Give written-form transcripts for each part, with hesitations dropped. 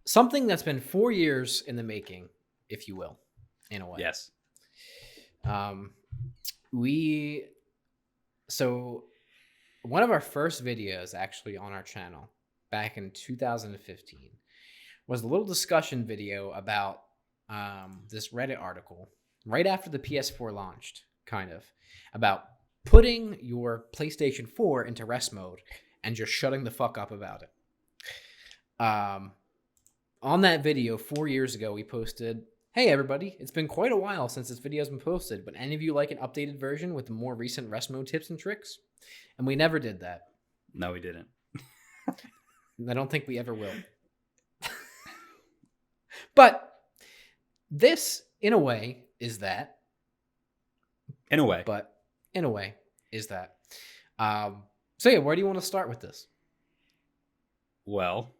something that's been 4 years in the making, if you will, in a way. Yes. Um, we so one of our first videos actually on our channel back in 2015 was a little discussion video about this Reddit article right after the PS4 launched, kind of about putting your PlayStation 4 into rest mode and just shutting the fuck up about it. On that video 4 years ago, we posted, "Hey everybody, it's been quite a while since this video has been posted. Would any of you like an updated version with the more recent rest mode tips and tricks?" And we never did that. No, we didn't. I don't think we ever will. But this, in a way, is that. In a way. But in a way, is that. So yeah, where do you want to start with this? Well,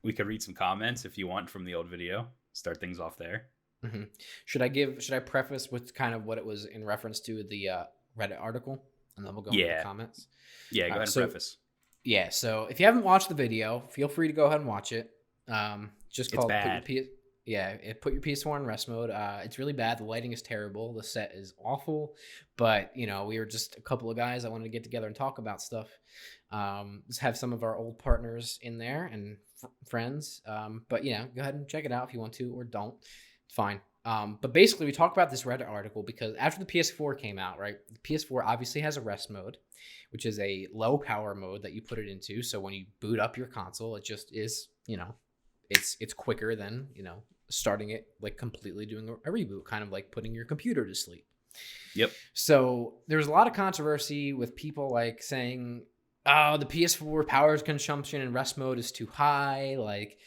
we could read some comments if you want from the old video. Start things off there. Mm-hmm. Should I preface with kind of what it was in reference to the Reddit article, and then we'll go into the comments? Yeah, go ahead and preface. Yeah, so if you haven't watched the video, feel free to go ahead and watch it. Just called Put your PS4 in rest mode. It's really bad. The lighting is terrible. The set is awful. But we were just a couple of guys that wanted to get together and talk about stuff. Just have some of our old partners in there and friends. But go ahead and check it out if you want to, or don't. It's fine. But basically, we talk about this Reddit article because after the PS4 came out, right? The PS4 obviously has a rest mode, which is a low power mode that you put it into. So when you boot up your console, it just is, it's quicker than, starting it like completely doing a reboot, kind of like putting your computer to sleep. Yep. So there's a lot of controversy with people like saying, "Oh, the PS4 power consumption in rest mode is too high," like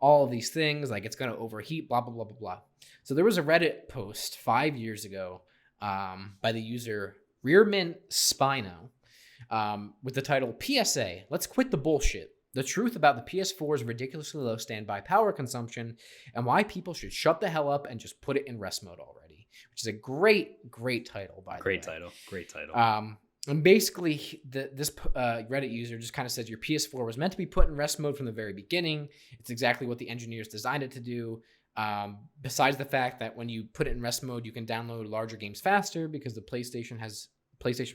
all of these things, like it's going to overheat, blah, blah, blah, blah, blah. So there was a Reddit post 5 years ago by the user Rearmint Spino with the title, "PSA, let's quit the bullshit. The truth about the PS4's ridiculously low standby power consumption and why people should shut the hell up and just put it in rest mode already," which is a great title, by the way. Great title. And basically, this Reddit user just kind of says your PS4 was meant to be put in rest mode from the very beginning. It's exactly what the engineers designed it to do. Besides the fact that when you put it in rest mode, you can download larger games faster because the PlayStation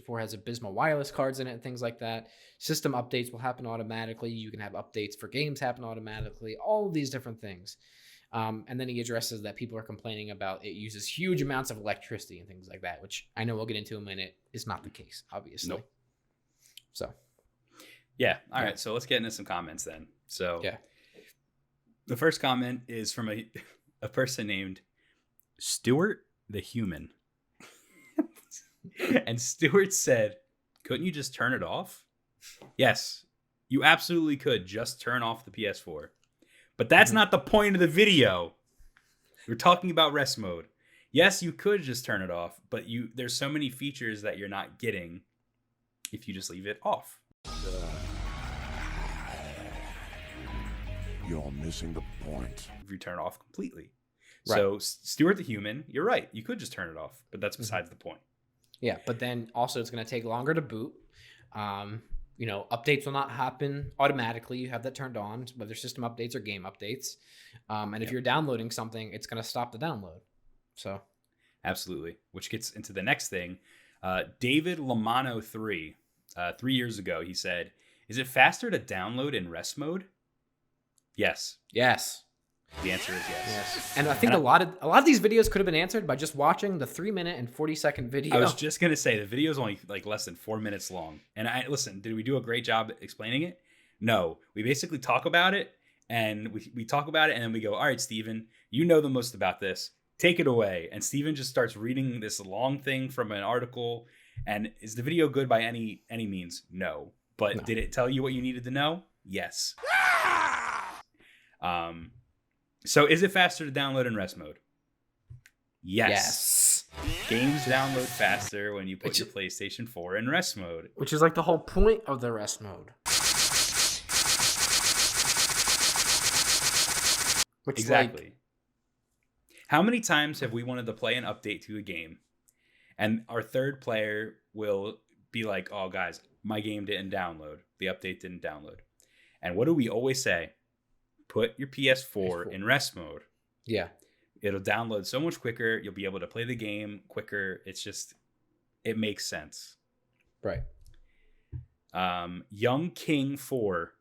4 has abysmal wireless cards in it and things like that. System updates will happen automatically. You can have updates for games happen automatically. All of these different things. And then he addresses that people are complaining about it uses huge amounts of electricity and things like that, which I know we'll get into in a minute is not the case, obviously. Nope. So. Yeah. All right. So let's get into some comments then. So yeah. The first comment is from a person named Stuart the Human. And Stuart said, "Couldn't you just turn it off?" Yes, you absolutely could just turn off the PS4. But that's not the point of the video. We're talking about rest mode. Yes, you could just turn it off, but there's so many features that you're not getting if you just leave it off. You're missing the point. If you turn it off completely. Right. So Stuart the Human, you're right. You could just turn it off, but that's besides the point. Yeah, but then also it's going to take longer to boot. Updates will not happen automatically. You have that turned on, whether system updates or game updates. And if you're downloading something, it's going to stop the download. So, absolutely. Which gets into the next thing. David Lamano 3 years ago, he said, "Is it faster to download in rest mode?" Yes. Yes. The answer is yes. And I think a lot of these videos could have been answered by just watching the 3-minute and 40-second video. I was just going to say the video is only like less than 4 minutes long. And listen, did we do a great job explaining it? No. We basically talk about it and we talk about it and then we go, "All right, Steven, you know the most about this. Take it away." And Steven just starts reading this long thing from an article. And is the video good by any means? No. But no. Did it tell you what you needed to know? Yes. So is it faster to download in rest mode? Yes. Games download faster when you put your PlayStation 4 in rest mode. Which is like the whole point of the rest mode. Exactly. How many times have we wanted to play an update to a game and our third player will be like, "Oh, guys, my game didn't download. The update didn't download." And what do we always say? put your PS4 PS4. in rest mode. Yeah. It'll download so much quicker. You'll be able to play the game quicker. It's just, it makes sense. Right. Young King 4.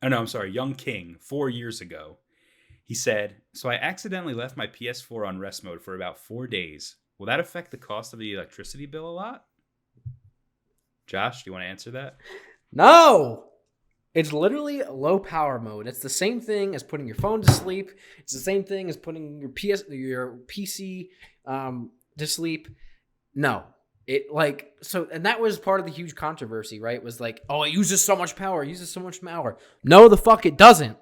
Oh, no, I'm sorry. Young King 4 years ago. He said, so I accidentally left my PS4 on rest mode for about 4 days. Will that affect the cost of the electricity bill a lot? Josh, do you want to answer that? No! It's literally low power mode. It's the same thing as putting your phone to sleep. It's the same thing as putting your PC to sleep. No. And that was part of the huge controversy, right? Was like, oh, it uses so much power. It uses so much power. No, the fuck it doesn't.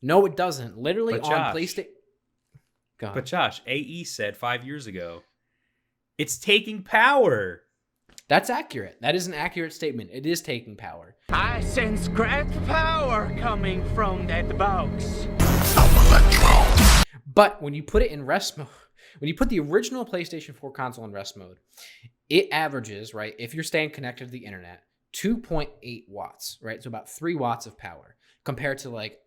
No, it doesn't. Literally But on Josh, PlayStation. But Josh, AE said 5 years ago, it's taking power. That's accurate. That is an accurate statement. It is taking power. I sense great power coming from that box. But when you put it in rest mode, when you put the original PlayStation 4 console in rest mode, it averages, right, if you're staying connected to the internet, 2.8 watts, right? So about 3 watts of power compared to like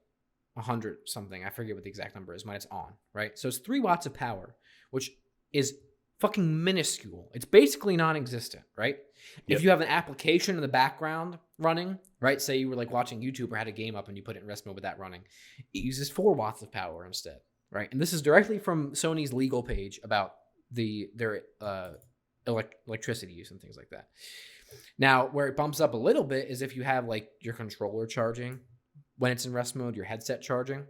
100 something. I forget what the exact number is when it's on, right? So it's 3 watts of power, which is fucking minuscule. It's basically non-existent, right? Yep. If you have an application in the background running, right? Say you were like watching YouTube or had a game up and you put it in rest mode with that running, it uses 4 watts of power instead, right? And this is directly from Sony's legal page about their electricity use and things like that. Now, where it bumps up a little bit is if you have like your controller charging when it's in rest mode, your headset charging,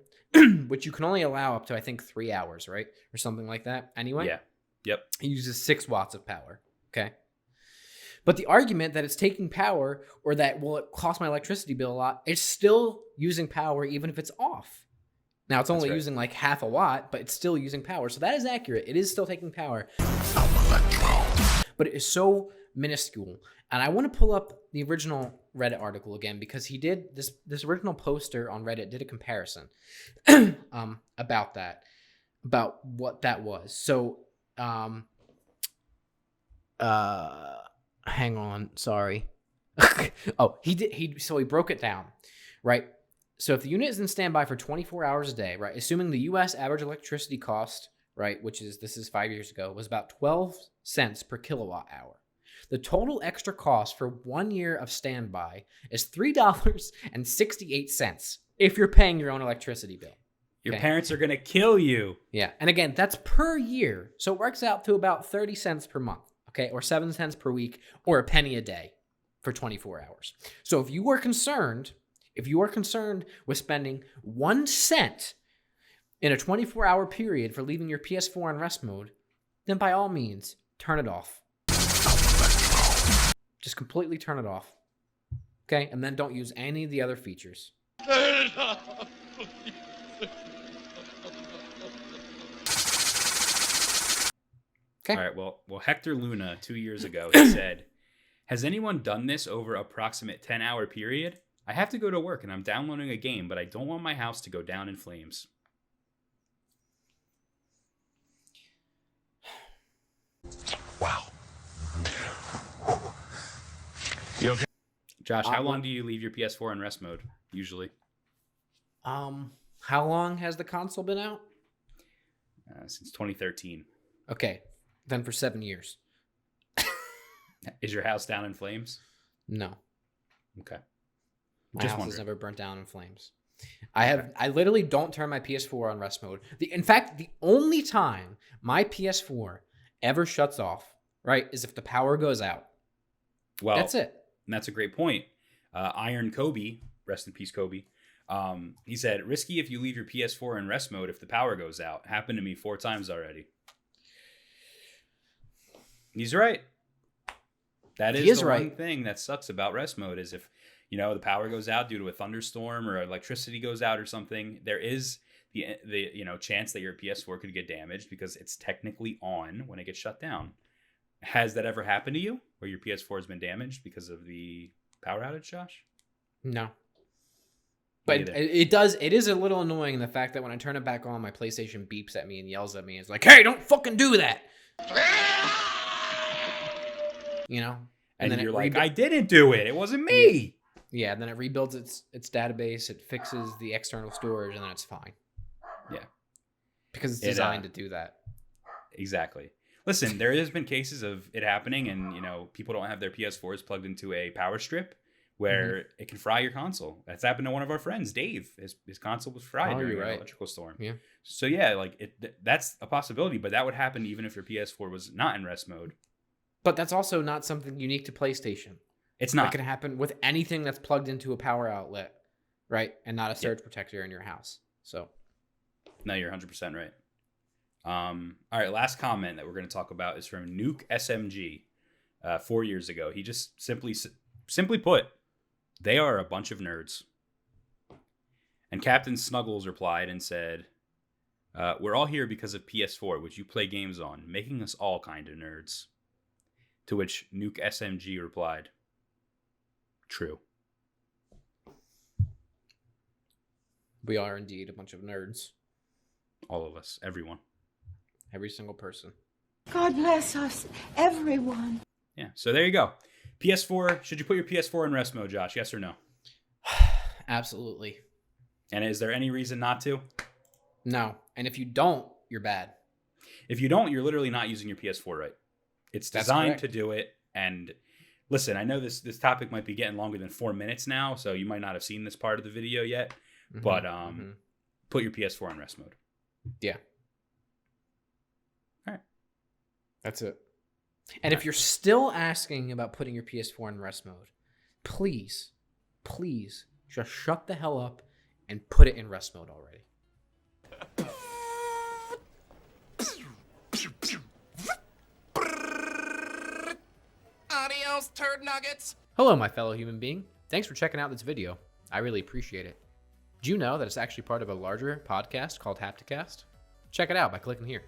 which you can only allow up to, I think, 3 hours, right? Or something like that. Anyway. Yeah. Yep. It uses 6 watts of power. Okay. But the argument that it's taking power or that will it cost my electricity bill a lot, it's still using power even if it's off. Now it's only using like half a watt, but it's still using power. So that is accurate. It is still taking power. But it is so minuscule. And I want to pull up the original Reddit article again because he did this original poster on Reddit did a comparison about that, about what that was. So hang on, sorry. Oh, he broke it down, right? So if the unit is in standby for 24 hours a day, right, assuming the US average electricity cost, right, this is 5 years ago, was about 12 cents per kilowatt hour. The total extra cost for 1 year of standby is $3.68 if you're paying your own electricity bill. Your parents are going to kill you. Yeah. And again, that's per year. So it works out to about 30 cents per month, okay? Or 7 cents per week, or a penny a day for 24 hours. So if you are concerned with spending 1 cent in a 24-hour period for leaving your PS4 in rest mode, then by all means, turn it off. Just completely turn it off. Okay? And then don't use any of the other features. Okay. All right. Well, Hector Luna 2 years ago, he said, has anyone done this over approximate 10-hour period? I have to go to work and I'm downloading a game, but I don't want my house to go down in flames. Wow. You okay? Josh, how long do you leave your PS4 in rest mode, usually? How long has the console been out? Since 2013. Okay. Then for 7 years. Is your house down in flames? No. Okay. My Just house wondering. has never burnt down in flames. I literally don't turn my PS4 on rest mode. In fact, the only time my PS4 ever shuts off, right, is if the power goes out. Well, that's it. And that's a great point. Iron Kobe, rest in peace, Kobe. He said, risky if you leave your PS4 in rest mode if the power goes out. Happened to me 4 times already. He's right. That is the one thing that sucks about rest mode is if, the power goes out due to a thunderstorm or electricity goes out or something, there is the chance that your PS4 could get damaged because it's technically on when it gets shut down. Has that ever happened to you where your PS4 has been damaged because of the power outage, Josh? No. But it is a little annoying the fact that when I turn it back on, my PlayStation beeps at me and yells at me. It's like, hey, don't fucking do that. And then you're like, I didn't do it. It wasn't me. Yeah, and then it rebuilds its database, it fixes the external storage, and then it's fine. Yeah. Because it's designed to do that. Exactly. Listen, there has been cases of it happening, and people don't have their PS4s plugged into a power strip where it can fry your console. That's happened to one of our friends, Dave. His console was fried during an electrical storm. Yeah. So yeah, like that's a possibility, but that would happen even if your PS4 was not in rest mode. But that's also not something unique to PlayStation. It's not. That can happen with anything that's plugged into a power outlet, right? And not a surge protector in your house. So. No, you're 100% right. All right, last comment that we're going to talk about is from Nuke SMG 4 years ago. He just simply put, they are a bunch of nerds. And Captain Snuggles replied and said, we're all here because of PS4, which you play games on, making us all kind of nerds. To which Nuke SMG replied, true. We are indeed a bunch of nerds. All of us, everyone. Every single person. God bless us, everyone. Yeah, so there you go. PS4, should you put your PS4 in rest mode, Josh? Yes or no? Absolutely. And is there any reason not to? No. And if you don't, you're bad. If you don't, you're literally not using your PS4 right. It's designed to do it. And listen, I know this topic might be getting longer than 4 minutes now, so you might not have seen this part of the video yet. But put your PS4 in rest mode. Yeah. All right. That's it. And if you're still asking about putting your PS4 in rest mode, please just shut the hell up and put it in rest mode already. Adios, turd nuggets. Hello, my fellow human being. Thanks for checking out this video. I really appreciate it. Do you know that it's actually part of a larger podcast called Hapticast? Check it out by clicking here.